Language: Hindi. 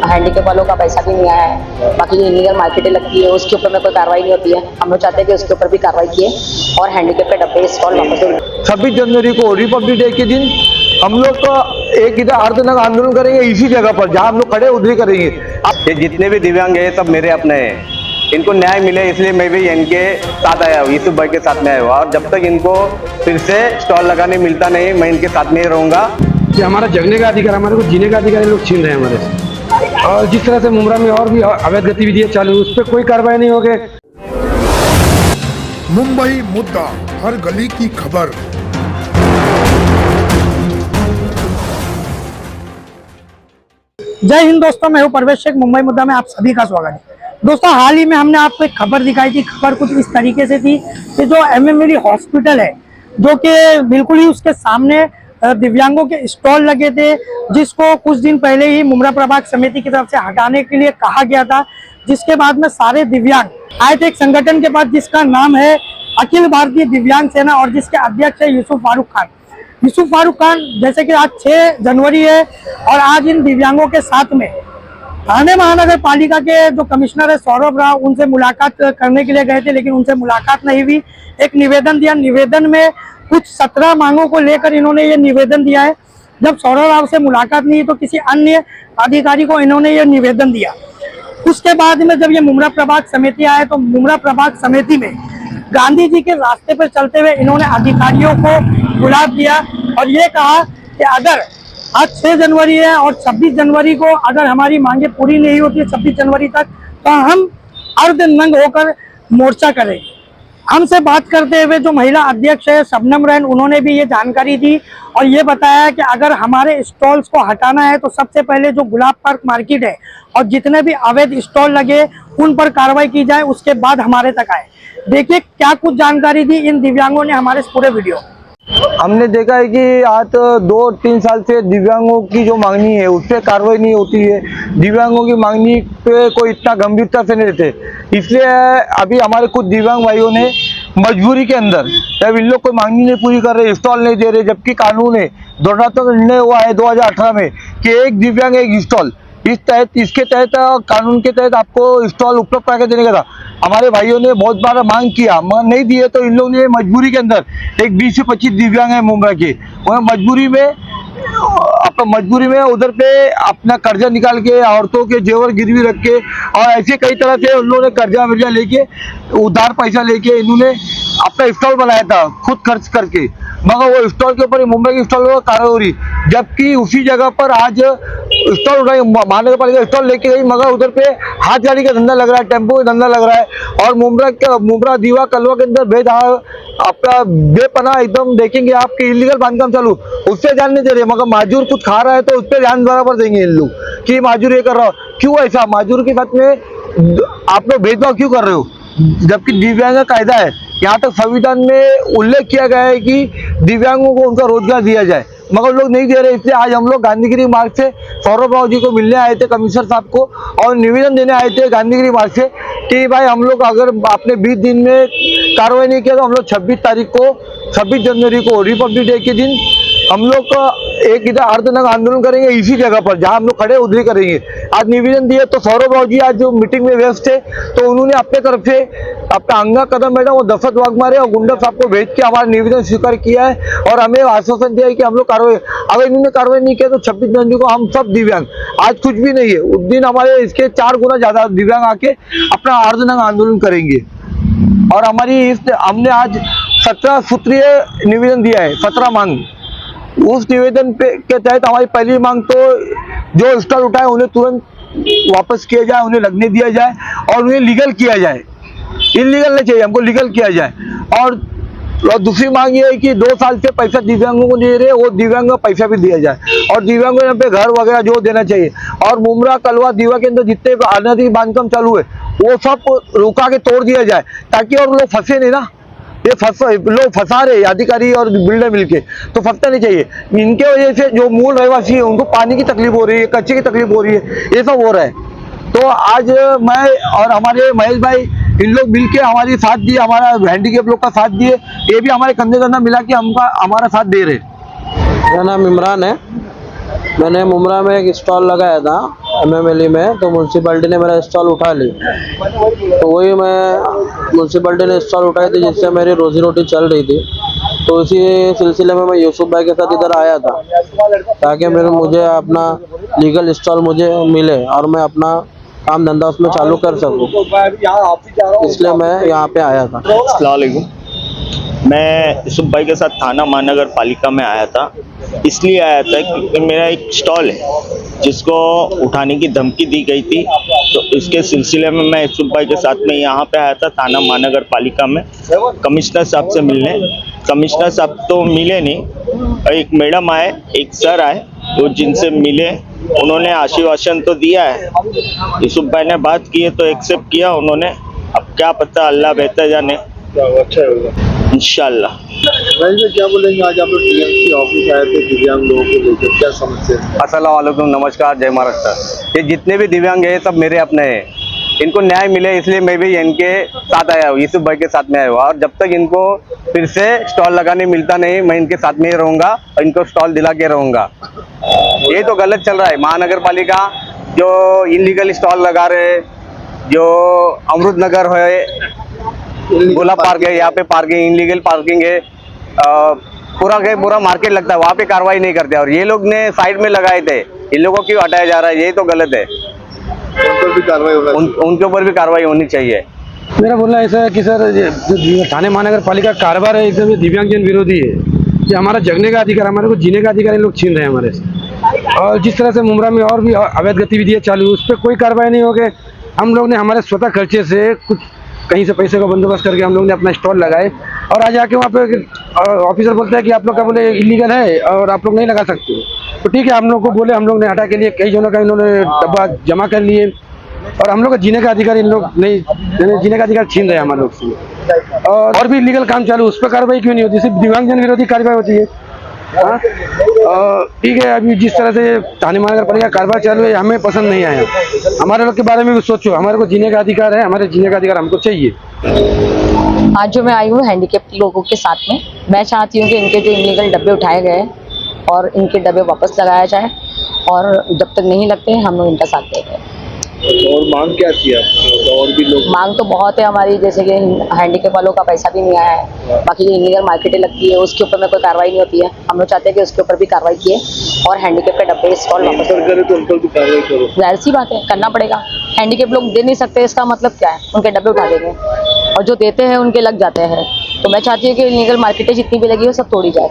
हैंडीकैप वालों का पैसा भी नहीं आया है। बाकी जो इलीगल मार्केटें लगती है उसके ऊपर में कोई कार्रवाई नहीं होती है। हम लोग चाहते हैं कि उसके ऊपर भी कार्रवाई किए और हैंडीकैप के डब्बे स्टॉल वापस हो। 26 जनवरी को रिपब्लिक डे के दिन हम लोग का एक इधर अर्धनग आंदोलन करेंगे, इसी जगह पर जहां हम लोग खड़े उधर ही करेंगे। ये जितने भी दिव्यांग है सब मेरे अपने हैं, इनको न्याय मिले इसलिए मैं भी इनके साथ आया हूँ, यूसुफ भाई के साथ में आया हुआ। और जब तक इनको फिर से स्टॉल लगाने मिलता नहीं मैं इनके साथ में रहूंगा। कि हमारा जगने का अधिकार, हमारे को जीने का अधिकार लोग छीन रहे हैं हमारे से। और जिस तरह से मुमरा में और भी अवैध गतिविधियां चालू, उस पर कोई कार्रवाई नहीं होगी। मुंबई मुद्दा, हर गली की खबर। जय हिंद दोस्तों, मैं हूं परवेश शेख। मुंबई मुद्दा में आप सभी का स्वागत है। दोस्तों, हाल ही में हमने आपको एक खबर दिखाई थी। खबर कुछ इस तरीके से थी कि जो एमएमवीडी हॉस्पिटल है, जो कि बिल्कुल ही उसके सामने दिव्यांगों के स्टॉल लगे थे, जिसको कुछ दिन पहले ही मुमरा प्रभाग समिति की तरफ से हटाने के लिए कहा गया था। जिसके बाद में सारे दिव्यांग आए थे एक संगठन के पास जिसका नाम है अखिल भारतीय दिव्यांग सेना, और जिसके अध्यक्ष है यूसुफ फारूक खान। यूसुफ फारूक खान, जैसे कि आज 6 जनवरी है और आज इन दिव्यांगों के साथ में ठाणे महानगर पालिका के जो कमिश्नर है सौरभ राव, उनसे मुलाकात करने के लिए गए थे, लेकिन उनसे मुलाकात नहीं हुई। एक निवेदन दिया, निवेदन में कुछ 17 मांगों को लेकर इन्होंने ये निवेदन दिया है। जब सौरभ राव से मुलाकात नहीं तो किसी अन्य अधिकारी को इन्होंने ये निवेदन दिया। उसके बाद में जब ये मुमरा प्रभाग समिति आए तो मुमरा प्रभाग समिति में गांधी जी के रास्ते पर चलते हुए इन्होंने अधिकारियों को गुलाब दिया और ये कहा कि अगर आज 6 जनवरी है और 26 जनवरी को अगर हमारी मांगे पूरी नहीं होती है 26 जनवरी तक, तो हम अर्धनंग होकर मोर्चा करेंगे। हमसे बात करते हुए जो महिला अध्यक्ष है शबनम रैन, उन्होंने भी ये जानकारी दी और ये बताया कि अगर हमारे स्टॉल्स को हटाना है तो सबसे पहले जो गुलाब पार्क मार्केट है और जितने भी अवैध स्टॉल लगे उन पर कार्रवाई की जाए, उसके बाद हमारे तक आए। देखिए क्या कुछ जानकारी दी इन दिव्यांगों ने हमारे पूरे वीडियो। हमने देखा है कि आज 2-3 साल से दिव्यांगों की जो मांगनी है उस पर कार्रवाई नहीं होती है। दिव्यांगों की मांगनी पे कोई इतना गंभीरता से नहीं लेते, इसलिए अभी हमारे कुछ दिव्यांग भाइयों ने मजबूरी के अंदर जब इन लोग कोई मांगनी नहीं पूरी कर रहे, स्टॉल नहीं दे रहे, जबकि कानून है दोहरात्मक निर्णय हुआ है 2018 में कि एक दिव्यांग एक स्टॉल, इसके तहत कानून के तहत आपको स्टॉल उपलब्ध करा के देने का था। हमारे भाइयों ने बहुत बार मांग किया मगर नहीं दिए, तो इन लोगों ने मजबूरी के अंदर एक 20 से 25 दिव्यांग है मुमरा के, वह मजबूरी में उधर पे अपना कर्जा निकाल के औरतों के जेवर गिरवी रख के और ऐसे कई तरह से उन लोगों ने कर्जा वर्जा लेके उधार पैसा लेके इन्होंने अपना स्टॉल बनाया था खुद खर्च करके, मगर वो स्टॉल के ऊपर मुंबई के स्टॉल पर कार्रवाई हो रही, जबकि उसी जगह पर आज स्टॉल उठाई महानगर पालिका स्टॉल लेके गई, मगर उधर पे हाथ गाड़ी का धंधा लग रहा है, टेम्पो का धंधा लग रहा है और मुमरा दीवा कलवा के अंदर आपका बेपना एकदम देखेंगे आपके इलीगल बांधकाम चालू, उससे ध्यान नहीं दे रहे, मगर माजूर कुछ खा रहा है तो उस पर ध्यान बराबर देंगे इन लोग कि माजूर ये कर रहा हो। क्यों ऐसा माजूर के साथ में आप लोग भेदभाव क्यों कर रहे हो, जबकि दिव्यांग का कायदा है। यहाँ तक संविधान में उल्लेख किया गया है कि दिव्यांगों को उनका रोजगार दिया जाए, मगर लोग नहीं दे रहे। इसलिए आज हम लोग गांधीगिरी मार्ग से सौरभ राव जी को मिलने आए थे, कमिश्नर साहब को, और निवेदन देने आए थे गांधीगिरी मार्ग से कि भाई हम लोग अगर आपने 20 दिन में कार्रवाई नहीं किया तो हम लोग 26 जनवरी को रिपब्लिक डे के दिन हम लोग का एक इधर अर्धनग आंदोलन करेंगे, इसी जगह पर जहां हम लोग खड़े उधर ही करेंगे। आज निवेदन दिए तो सौरभ राव जी आज जो मीटिंग में व्यस्त थे तो उन्होंने अपने तरफ से अपना अंगा कदम मैडम और दफत वाघमारे और गुंडा साहब को भेज के हमारा निवेदन स्वीकार किया है और हमें आश्वासन दिया है कि हम लोग कार्रवाई, अगर इन्होंने कार्रवाई नहीं किया तो 26 जनवरी को हम सब दिव्यांग, आज कुछ भी नहीं है उस दिन हमारे इसके 4 गुना ज्यादा दिव्यांग आके अपना अर्धनग आंदोलन करेंगे। और हमने आज 17 सूत्रीय निवेदन दिया है, 17 मांग। उस निवेदन के तहत हमारी पहली मांग तो जो स्टॉल उठाए उन्हें तुरंत वापस किया जाए, उन्हें लगने दिया जाए और उन्हें लीगल किया जाए। इलीगल नहीं चाहिए, हमको लीगल किया जाए। और दूसरी मांग ये है कि 2 साल से पैसा दिव्यांगों को दे रहे, वो दिव्यांग का पैसा भी दिया जाए और दिव्यांगों यहाँ पे घर वगैरह जो देना चाहिए। और मुमरा कलवा दीवा के अंदर जितने अनधिकृत बांधकाम चालू है वो सब रुका के तोड़ दिया जाए, ताकि और लोग फंसे नहीं ना। ये लोग फंसा रहे अधिकारी और बिल्डर मिलके, तो फंसना नहीं चाहिए। इनके वजह से जो मूल रहवासी है उनको पानी की तकलीफ हो रही है, कच्चे की तकलीफ हो रही है, ये सब हो रहा है। तो आज मैं और हमारे महेश भाई इन लोग मिलके हमारी साथ दिए, हमारा हैंडीकैप लोग का साथ दिए, ये भी हमारे कंधे कंधा मिला के हमारा साथ दे रहे। मेरा नाम इमरान है, मैंने मुमरा में एक स्टॉल लगाया था MMLE में, तो म्यूनसिपैलिटी ने मेरा स्टॉल उठा ली। तो वही मैं म्यूनसिपैलिटी ने स्टॉल उठाई थी जिससे मेरी रोजी रोटी चल रही थी। तो इसी सिलसिले में मैं यूसुफ भाई के साथ इधर आया था ताकि मुझे अपना लीगल स्टॉल मुझे मिले और मैं अपना काम धंधा उसमें चालू कर सकूं, इसलिए मैं यहाँ पे आया था। अस्सलाम वालेकुम। मैं यूसुफ भाई के साथ थाना महानगर पालिका में आया था, इसलिए आया था क्योंकि मेरा एक स्टॉल है जिसको उठाने की धमकी दी गई थी। तो इसके सिलसिले में मैं यूसुफ भाई के साथ में यहाँ पे आया था थाना महानगर पालिका में कमिश्नर साहब से मिलने। कमिश्नर साहब तो मिले नहीं, एक मैडम आए, एक सर आए, वो जिनसे मिले उन्होंने आश्वासन तो दिया है। यूसुफ भाई ने बात की है तो एक्सेप्ट किया उन्होंने, अब क्या पता, अल्लाह बेहतर जाने। अच्छा होगा इंशाल्लाह। क्या बोलेंगे, आज आप लोग TMC ऑफिस आए थे दिव्यांग लोगों को लेकर, क्या समस्या है? अस्सलाम वालेकुम, नमस्कार, जय महाराष्ट्र। ये जितने भी दिव्यांग हैं सब मेरे अपने हैं, इनको न्याय मिले इसलिए मैं भी इनके साथ आया हूँ, यूसुफ भाई के साथ में आया हूँ। और जब तक इनको फिर से स्टॉल लगाने मिलता नहीं, मैं इनके साथ में ही रहूँगा और इनको स्टॉल दिला के रहूँगा। ये तो गलत चल रहा है, महानगर पालिका जो इलीगल स्टॉल लगा रहे, जो अमृत नगर है, गोला पार्क है, यहाँ पे पार्किंग इलीगल पार्किंग है, पूरा मार्केट लगता है, वहाँ पे कार्रवाई नहीं करते। और ये लोग ने साइड में लगाए थे, इन लोगों क्यों हटाया जा रहा है, ये तो गलत है। उनके ऊपर भी कार्रवाई होनी चाहिए। मेरा बोलना ऐसा है कि सर जो थाने महानगर पालिका कारभार है एकदम दिव्यांगजन विरोधी है। कि हमारा जगने का अधिकार, हमारे को जीने का अधिकार ये लोग छीन रहे हैं हमारे से। और जिस तरह से मुमरा में और भी अवैध गतिविधियाँ चालू, उस पर कोई कार्रवाई नहीं हो गई। हम लोग ने हमारे स्वतः खर्चे से कुछ कहीं से पैसे का बंदोबस्त करके हम लोग ने अपना स्टॉल लगाए और आज आके वहाँ पे ऑफिसर बोलता है कि आप लोग का बोले इलीगल है और आप लोग नहीं लगा सकते। तो ठीक है, हम लोग को बोले, हम लोग ने हटा के लिए कई जनों का इन्होंने डब्बा जमा कर लिए और हम लोग का जीने का अधिकार इन लोग नहीं, जीने का अधिकार छीन रहे हैं हमारे लोग से। और भी लीगल काम चालू, उस पर कार्रवाई क्यों नहीं होती, सिर्फ दिव्यांगजन विरोधी कार्रवाई होती है। हाँ, ठीक है, अभी जिस तरह से थाने महानगर पालिका कारोबार चालू है हमें पसंद नहीं आया। हमारे लोग के बारे में भी सोचो, हमारे को जीने का अधिकार है, हमारे जीने का अधिकार हमको चाहिए। आज जो मैं आई हूँ हैंडीकैप लोगों के साथ में, मैं चाहती हूँ कि इनके जो इलीगल डब्बे उठाए गए और इनके डब्बे वापस लगाया जाए और जब तक नहीं लगते हम लोग इनका साथ देंगे। और मांग क्या थी आपकी? और भी लोग मांग तो बहुत है हमारी, जैसे कि हैंडीकैप वालों का पैसा भी नहीं आया है, बाकी जो इलीगल मार्केटें लगती है उसके ऊपर में कोई कार्रवाई नहीं होती है। हम लोग चाहते हैं कि उसके ऊपर भी कार्रवाई किए और हैंडीकैप के डब्बे स्टॉल वापस करे तो उन पर भी कार्रवाई करो। जाहिर सी बात है, करना पड़ेगा। हैंडीकैप लोग दे नहीं सकते, इसका मतलब क्या है, उनके डब्बे उठा देंगे और जो देते हैं उनके लग जाते हैं। तो मैं चाहती हूँ कि इलीगल मार्केटें जितनी भी लगी हो सब तोड़ी जाए।